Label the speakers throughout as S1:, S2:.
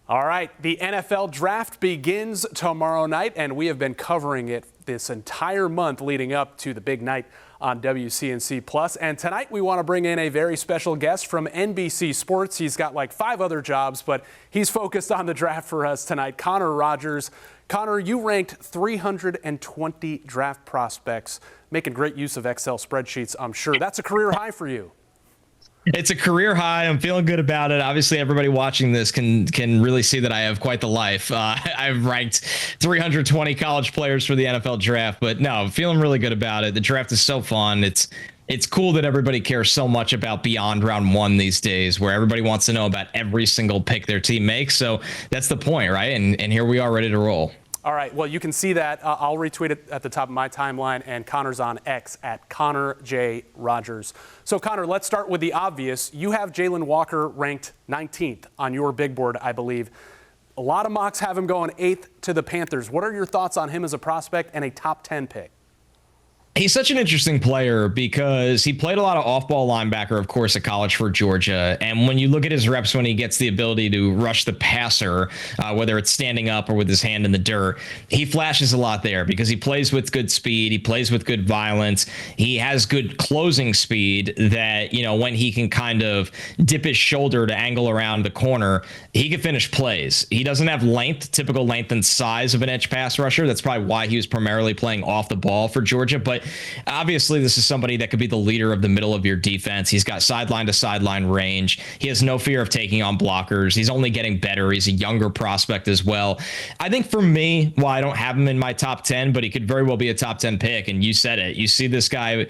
S1: All right, the NFL draft begins tomorrow night, and we have been covering it this entire month leading up to the big night on WCNC+. And tonight we want to bring in a very special guest from NBC Sports. He's got like 5 other jobs, but he's focused on the draft for us tonight. Connor Rogers. Connor, you ranked 320 draft prospects, making great use of Excel spreadsheets, I'm sure. That's a career high for you.
S2: It's a career high. I'm feeling good about it. Obviously, everybody watching this can really see that I have quite the life. I've ranked 320 college players for the NFL draft, but no, I'm feeling really good about it. The draft is so fun. It's cool that everybody cares so much about beyond round 1 these days, where everybody wants to know about every single pick their team makes. So that's the point, right? And here we are ready to roll.
S1: All right, well, you can see that. I'll retweet it at the top of my timeline, and Connor's on X at Connor J. Rogers. So, Connor, let's start with the obvious. You have Jalon Walker ranked 19th on your big board, I believe. A lot of mocks have him going 8th to the Panthers. What are your thoughts on him as a prospect and a top 10 pick?
S2: He's such an interesting player because he played a lot of off-ball linebacker, of course, at college for Georgia. And when you look at his reps when he gets the ability to rush the passer, whether it's standing up or with his hand in the dirt, he flashes a lot there because he plays with good speed. He plays with good violence. He has good closing speed that, you know, when he can kind of dip his shoulder to angle around the corner, he can finish plays. He doesn't have length, typical length and size of an edge pass rusher. That's probably why he was primarily playing off the ball for Georgia. But obviously, this is somebody that could be the leader of the middle of your defense. He's got sideline to sideline range. He has no fear of taking on blockers. He's only getting better. He's a younger prospect as well. I think for me, while I don't have him in my top 10, but he could very well be a top 10 pick. And you said it. You see this guy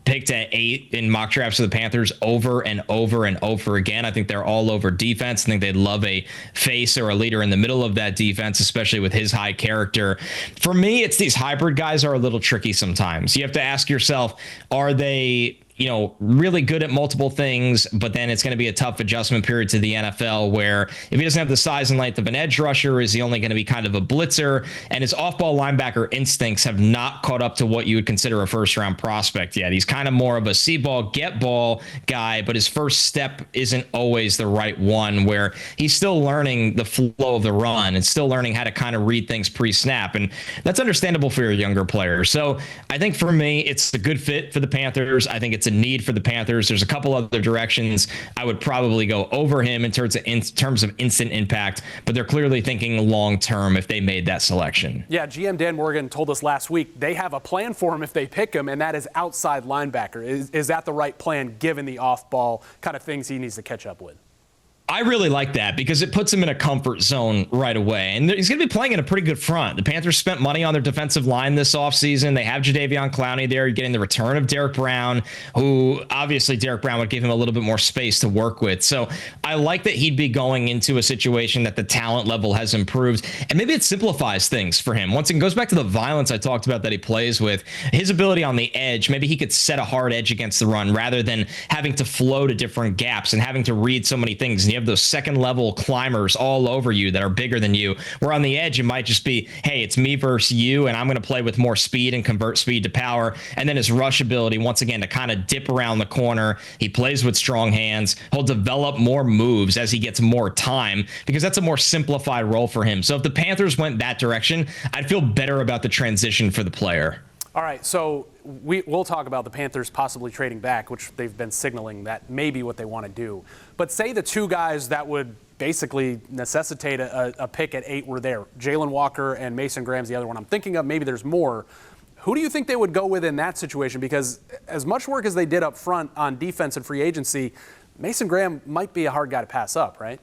S2: picked at 8 in mock drafts of the Panthers over and over and over again. I think they're all over defense. I think they'd love a face or a leader in the middle of that defense, especially with his high character. For me, it's these hybrid guys are a little tricky sometimes. You have to ask yourself, are they, you know, really good at multiple things, but then it's going to be a tough adjustment period to the NFL where if he doesn't have the size and length of an edge rusher, is he only going to be kind of a blitzer? And his off-ball linebacker instincts have not caught up to what you would consider a first-round prospect yet. He's kind of more of a see ball, get ball guy, but his first step isn't always the right one, where he's still learning the flow of the run and still learning how to kind of read things pre-snap. And that's understandable for your younger players. So I think for me, it's a good fit for the Panthers. I think it's a need for the Panthers. There's a couple other directions I would probably go over him in terms of instant impact, but they're clearly thinking long term if they made that selection.
S1: Yeah, GM Dan Morgan told us last week they have a plan for him if they pick him, and that is outside linebacker. Is that the right plan given the off-ball kind of things he needs to catch up with?
S2: I really like that because it puts him in a comfort zone right away. And he's going to be playing in a pretty good front. The Panthers spent money on their defensive line this offseason. They have Jadeveon Clowney there, getting the return of Derek Brown, who obviously Derek Brown would give him a little bit more space to work with. So I like that he'd be going into a situation that the talent level has improved. And maybe it simplifies things for him. Once it goes back to the violence I talked about that he plays with, his ability on the edge, maybe he could set a hard edge against the run rather than having to flow to different gaps and having to read so many things. And you have those second level climbers all over you that are bigger than you, where on the edge it might just be, hey, it's me versus you, and I'm going to play with more speed and convert speed to power. And then his rush ability, once again, to kind of dip around the corner. He plays with strong hands. He'll develop more moves as he gets more time because that's a more simplified role for him. So if the Panthers went that direction, I'd feel better about the transition for the player.
S1: All right, so we'll talk about the Panthers possibly trading back, which they've been signaling that may be what they want to do. But say the 2 guys that would basically necessitate a pick at 8 were there. Jalon Walker and Mason Graham's the other one I'm thinking of. Maybe there's more. Who do you think they would go with in that situation? Because as much work as they did up front on defense and free agency, Mason Graham might be a hard guy to pass up, right?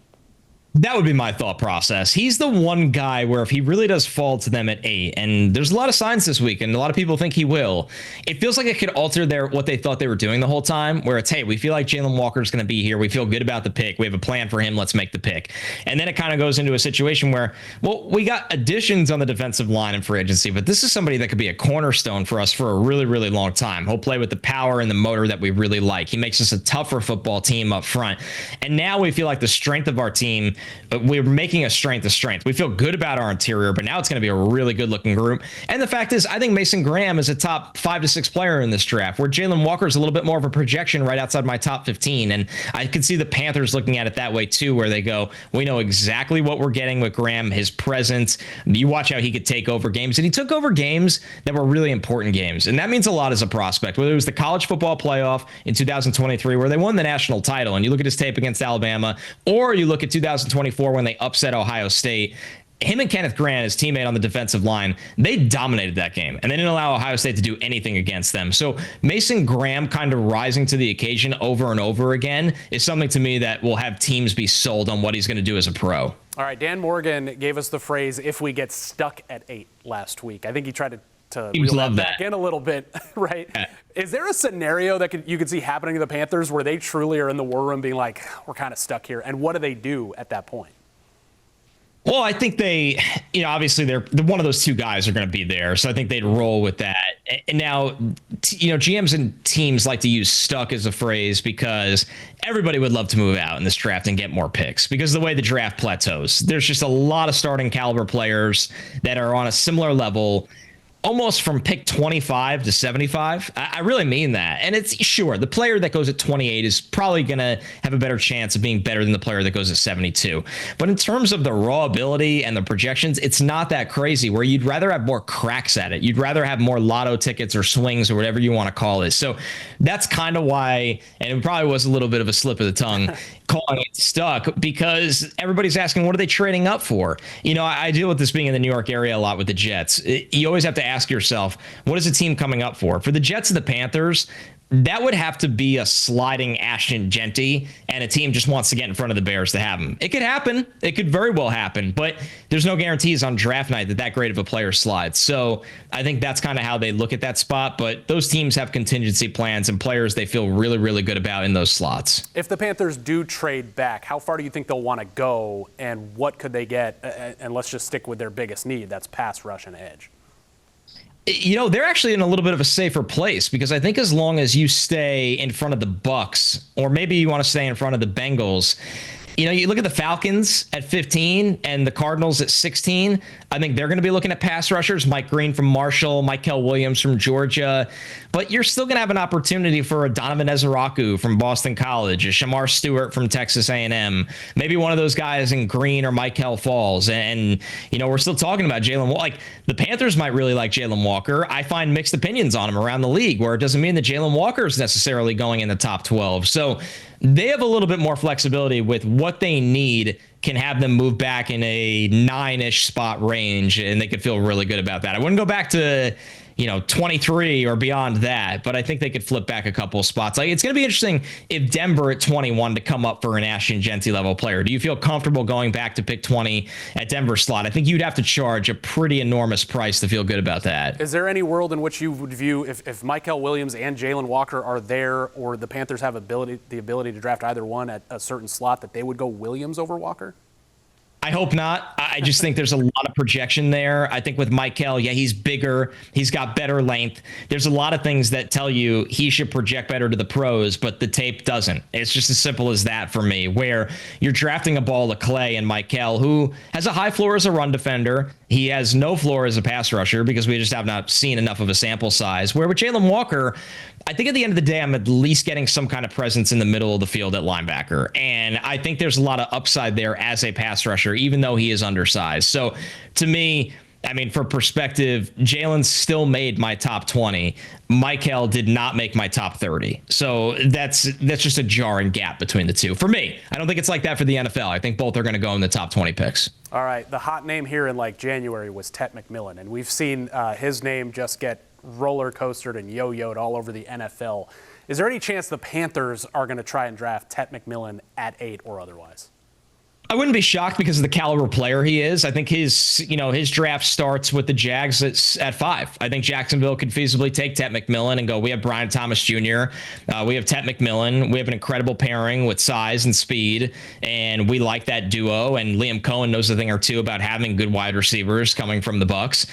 S2: That would be my thought process. He's the one guy where if he really does fall to them at 8, and there's a lot of signs this week, and a lot of people think he will, it feels like it could alter what they thought they were doing the whole time, where it's, hey, we feel like Jalon Walker's going to be here. We feel good about the pick. We have a plan for him. Let's make the pick. And then it kind of goes into a situation where, well, we got additions on the defensive line and free agency, but this is somebody that could be a cornerstone for us for a really, really long time. He'll play with the power and the motor that we really like. He makes us a tougher football team up front. And now we feel like the strength of our team we're making a strength a strength. We feel good about our interior, but now it's going to be a really good looking group. And the fact is, I think Mason Graham is a top 5 to 6 player in this draft, where Jalon Walker is a little bit more of a projection right outside my top 15. And I could see the Panthers looking at it that way too, where they go, we know exactly what we're getting with Graham, his presence. You watch how he could take over games, and he took over games that were really important games. And that means a lot as a prospect, whether it was the college football playoff in 2023, where they won the national title, and you look at his tape against Alabama, or you look at 2024 when they upset Ohio State. Him and Kenneth Grant, his teammate on the defensive line, they dominated that game, and they didn't allow Ohio State to do anything against them. So Mason Graham kind of rising to the occasion over and over again is something to me that will have teams be sold on what he's going to do as a pro.
S1: All right, Dan Morgan gave us the phrase, if we get stuck at 8 last week. I think he tried to reel that back in a little bit, right? Yeah. Is there a scenario that you could see happening to the Panthers where they truly are in the war room being like, we're kind of stuck here? And what do they do at that point?
S2: Well, I think they, obviously they're one of those two guys are going to be there. So I think they'd roll with that. And now, GMs and teams like to use stuck as a phrase because everybody would love to move out in this draft and get more picks because of the way the draft plateaus. There's just a lot of starting caliber players that are on a similar level, almost from pick 25 to 75. I really mean that. And it's sure the player that goes at 28 is probably going to have a better chance of being better than the player that goes at 72. But in terms of the raw ability and the projections, it's not that crazy where you'd rather have more cracks at it. You'd rather have more lotto tickets or swings or whatever you want to call it. So that's kind of why, and it probably was a little bit of a slip of the tongue, calling it stuck because everybody's asking, what are they trading up for? I deal with this being in the New York area a lot with the Jets. You always have to ask yourself, what is the team coming up for? For the Jets and the Panthers, that would have to be a sliding Ashton Genty, and a team just wants to get in front of the Bears to have him. It could happen. It could very well happen, but there's no guarantees on draft night that great of a player slides. So I think that's kind of how they look at that spot, but those teams have contingency plans and players they feel really, really good about in those slots.
S1: If the Panthers do trade back, how far do you think they'll want to go, and what could they get? And let's just stick with their biggest need, that's pass rush and edge.
S2: They're actually in a little bit of a safer place because I think as long as you stay in front of the Bucks, or maybe you want to stay in front of the Bengals, you look at the Falcons at 15 and the Cardinals at 16. I think they're going to be looking at pass rushers, Mike Green from Marshall, Mykel Williams from Georgia. But you're still going to have an opportunity for a Donovan Ezeraku from Boston College, a Shamar Stewart from Texas A&M, maybe one of those guys in Green or Mykel Falls. And, we're still talking about Jalon Walker. Like, the Panthers might really like Jalon Walker. I find mixed opinions on him around the league, where it doesn't mean that Jalon Walker is necessarily going in the top 12. So they have a little bit more flexibility with what they need, can have them move back in a 9-ish spot range, and they could feel really good about that. I wouldn't go back to, 23 or beyond that, but I think they could flip back a couple of spots. Like, it's going to be interesting if Denver at 21 to come up for an Ashton Genty level player. Do you feel comfortable going back to pick 20 at Denver slot? I think you'd have to charge a pretty enormous price to feel good about that.
S1: Is there any world in which you would view if Mykel Williams and Jalon Walker are there, or the Panthers have the ability to draft either one at a certain slot, that they would go Williams over Walker?
S2: I hope not. I just think there's a lot of projection there. I think with Mykel, he's bigger. He's got better length. There's a lot of things that tell you he should project better to the pros, but the tape doesn't. It's just as simple as that for me, where you're drafting a ball of clay in Mykel, who has a high floor as a run defender. He has no floor as a pass rusher because we just have not seen enough of a sample size. Where with Jalon Walker, I think at the end of the day, I'm at least getting some kind of presence in the middle of the field at linebacker. And I think there's a lot of upside there as a pass rusher, even though he is undersized. So to me, for perspective, Jalon still made my top 20. Mykel did not make my top 30. So that's just a jarring gap between the two. For me, I don't think it's like that for the NFL. I think both are going to go in the top 20 picks.
S1: All right. The hot name here in January was Tet McMillan, and we've seen his name just get roller coastered and yo-yoed all over the NFL. Is there any chance the Panthers are going to try and draft Tet McMillan at 8 or otherwise?
S2: I wouldn't be shocked because of the caliber player he is. I think his draft starts with the Jags at 5. I think Jacksonville could feasibly take Tet McMillan and go, we have Brian Thomas Jr., we have Tet McMillan, we have an incredible pairing with size and speed, and we like that duo, and Liam Cohen knows a thing or two about having good wide receivers coming from the Bucs.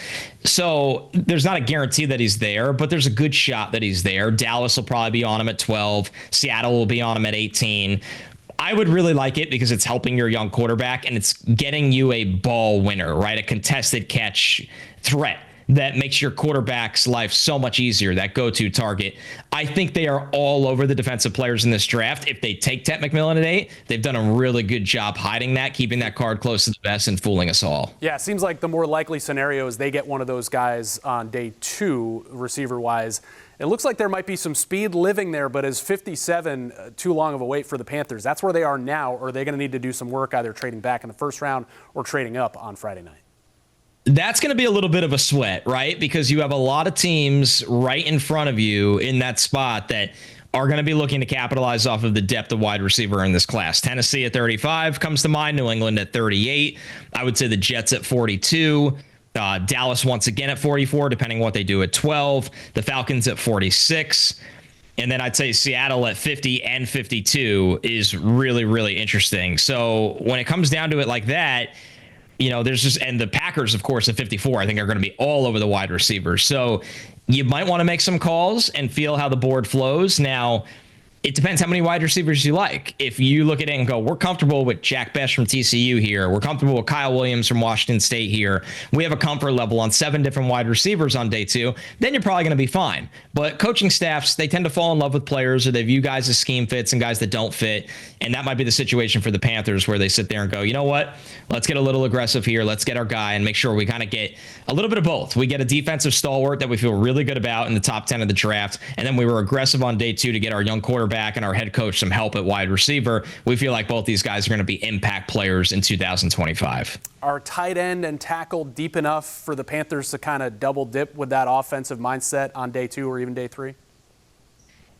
S2: So there's not a guarantee that he's there, but there's a good shot that he's there. Dallas will probably be on him at 12. Seattle will be on him at 18. I would really like it because it's helping your young quarterback and it's getting you a ball winner, right? A contested catch threat that makes your quarterback's life so much easier, that go-to target. I think they are all over the defensive players in this draft. If they take Tet McMillan at 8, they've done a really good job hiding that, keeping that card close to the vest and fooling us all.
S1: Yeah, it seems like the more likely scenario is they get one of those guys on day 2, receiver-wise. It looks like there might be some speed living there, but is 57 too long of a wait for the Panthers? That's where they are now, or are they going to need to do some work either trading back in the first round or trading up on Friday night?
S2: That's going to be a little bit of a sweat, right? Because you have a lot of teams right in front of you in that spot that are going to be looking to capitalize off of the depth of wide receiver in this class. Tennessee at 35 comes to mind, New England at 38. I would say the Jets at 42. Dallas once again at 44, depending on what they do at 12. The Falcons at 46. And then I'd say Seattle at 50 and 52 is really, really interesting. So when it comes down to it like that, there's just, and the Packers, of course, at 54, I think are going to be all over the wide receivers. So you might want to make some calls and feel how the board flows. Now, it depends how many wide receivers you like. If you look at it and go, we're comfortable with Jack Best from TCU here. We're comfortable with Kyle Williams from Washington State here. We have a comfort level on 7 different wide receivers on day 2. Then you're probably going to be fine. But coaching staffs, they tend to fall in love with players, or they view guys as scheme fits and guys that don't fit. And that might be the situation for the Panthers, where they sit there and go, you know what? Let's get a little aggressive here. Let's get our guy and make sure we kind of get a little bit of both. We get a defensive stalwart that we feel really good about in the top 10 of the draft. And then we were aggressive on day 2 to get our young quarterback and our head coach some help at wide receiver. We feel like both these guys are going to be impact players in 2025.
S1: Are tight end and tackle deep enough for the Panthers to kind of double dip with that offensive mindset on day 2 or even day 3?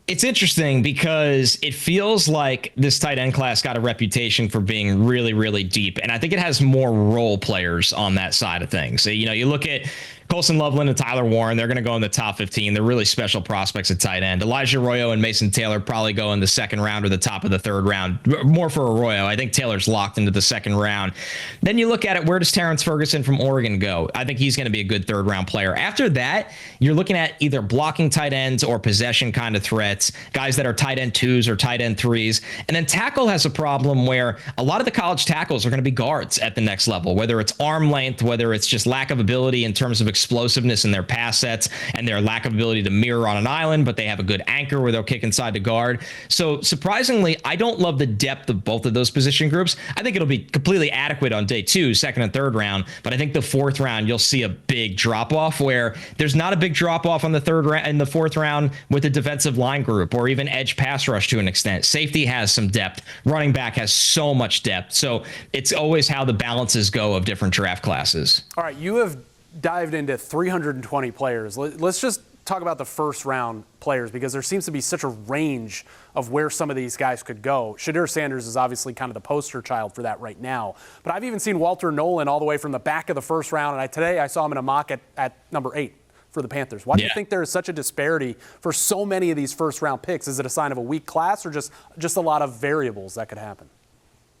S2: It's interesting because it feels like this tight end class got a reputation for being really, really deep. And I think it has more role players on that side of things. So, you look at Colson Loveland and Tyler Warren, they're going to go in the top 15. They're really special prospects at tight end. Elijah Arroyo and Mason Taylor probably go in the second round or the top of the third round. More for Arroyo. I think Taylor's locked into the second round. Then you look at it, where does Terrence Ferguson from Oregon go? I think he's going to be a good third round player. After that, you're looking at either blocking tight ends or possession kind of threats, guys that are tight end 2s or tight end 3s. And then tackle has a problem where a lot of the college tackles are going to be guards at the next level, whether it's arm length, whether it's just lack of ability in terms of explosiveness in their pass sets and their lack of ability to mirror on an island, but they have a good anchor where they'll kick inside the guard. So surprisingly, I don't love the depth of both of those position groups. I think it'll be completely adequate on day 2, second and third round, but I think the fourth round, you'll see a big drop off where there's not a big drop off on the third round and the fourth round with the defensive line group or even edge pass rush to an extent. Safety has some depth. Running back has so much depth. So it's always how the balances go of different draft classes.
S1: All right, you have dived into 320 players. Let's just talk about the first round players, because there seems to be such a range of where some of these guys could go. Shedeur Sanders is obviously kind of the poster child for that right now. But I've even seen Walter Nolan all the way from the back of the first round, and today I saw him in a mock at number 8 for the Panthers. Why do you think there is such a disparity for so many of these first round picks? Is it a sign of a weak class or just a lot of variables that could happen?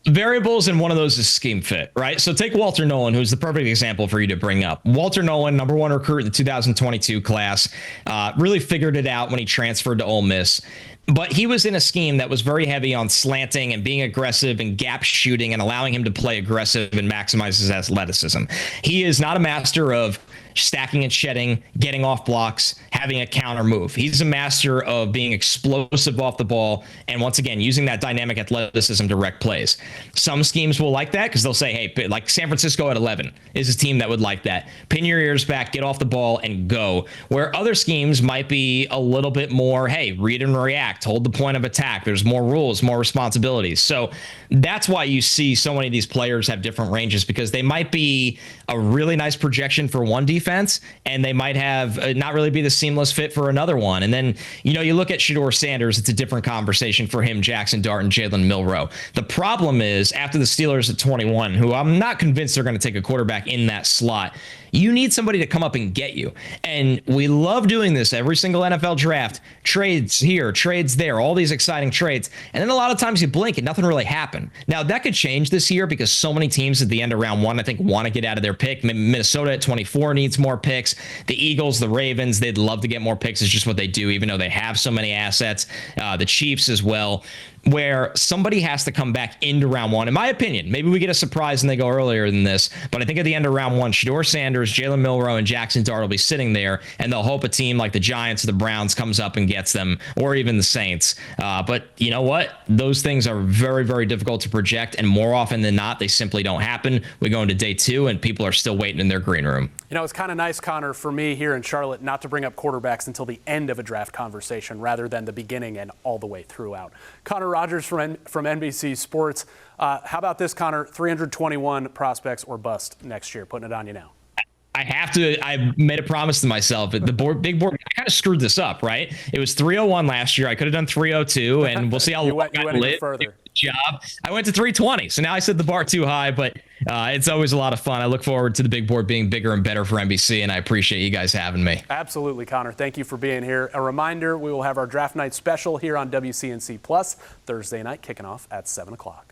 S2: Variables, and one of those is scheme fit, right? So take Walter Nolan, who's the perfect example for you to bring up. Walter Nolan, number 1 recruit in the 2022 class, really figured it out when he transferred to Ole Miss. But he was in a scheme that was very heavy on slanting and being aggressive and gap shooting and allowing him to play aggressive and maximize his athleticism. He is not a master of stacking and shedding, getting off blocks, having a counter move. He's a master of being explosive off the ball, and once again, using that dynamic athleticism to wreck plays. Some schemes will like that because they'll say, hey, like San Francisco at 11 is a team that would like that. Pin your ears back, get off the ball, and go. Where other schemes might be a little bit more, hey, read and react, hold the point of attack. There's more rules, more responsibilities. So that's why you see so many of these players have different ranges, because they might be a really nice projection for one defense, and they might have not really be the seamless fit for another one. And then, you look at Shedeur Sanders, it's a different conversation for him, Jackson Dart, and Jalen Milroe. The problem is, after the Steelers at 21, who I'm not convinced they're going to take a quarterback in that slot, you need somebody to come up and get you. And we love doing this every single NFL draft. Trades here, trades there, all these exciting trades. And then a lot of times you blink and nothing really happened. Now, that could change this year because so many teams at the end of round 1, I think, want to get out of their pick. Minnesota at 24 needs more picks. The Eagles, the Ravens, they'd love to get more picks. It's just what they do, even though they have so many assets. The Chiefs as well. where somebody has to come back into round one. In my opinion, maybe we get a surprise and they go earlier than this, but I think at the end of round one, Shedeur Sanders, Jalen Milroe, and Jackson Dart will be sitting there, and they'll hope a team like the Giants or the Browns comes up and gets them, or even the Saints. But you know what? Those things are very, very difficult to project, and more often than not, they simply don't happen. We go into day two, and people are still waiting in their green room.
S1: You know, it's kind of nice, Connor, for me here in Charlotte not to bring up quarterbacks until the end of a draft conversation rather than the beginning and all the way throughout. Connor Rogers from NBC Sports. How about this, Connor? 321 prospects or bust next year. Putting it on you now.
S2: I have to. I made a promise to myself. The big board. I kind of screwed this up, right? It was 301 last year. I could have done 302, and we'll see how long I live.
S1: Further.
S2: Job. I went to 320, so now I set the bar too high. But it's always a lot of fun. I look forward to the big board being bigger and better for NBC, and I appreciate you guys having me.
S1: Absolutely, Connor. Thank you for being here. A reminder: we will have our draft night special here on WCNC Plus Thursday night, kicking off at 7 o'clock.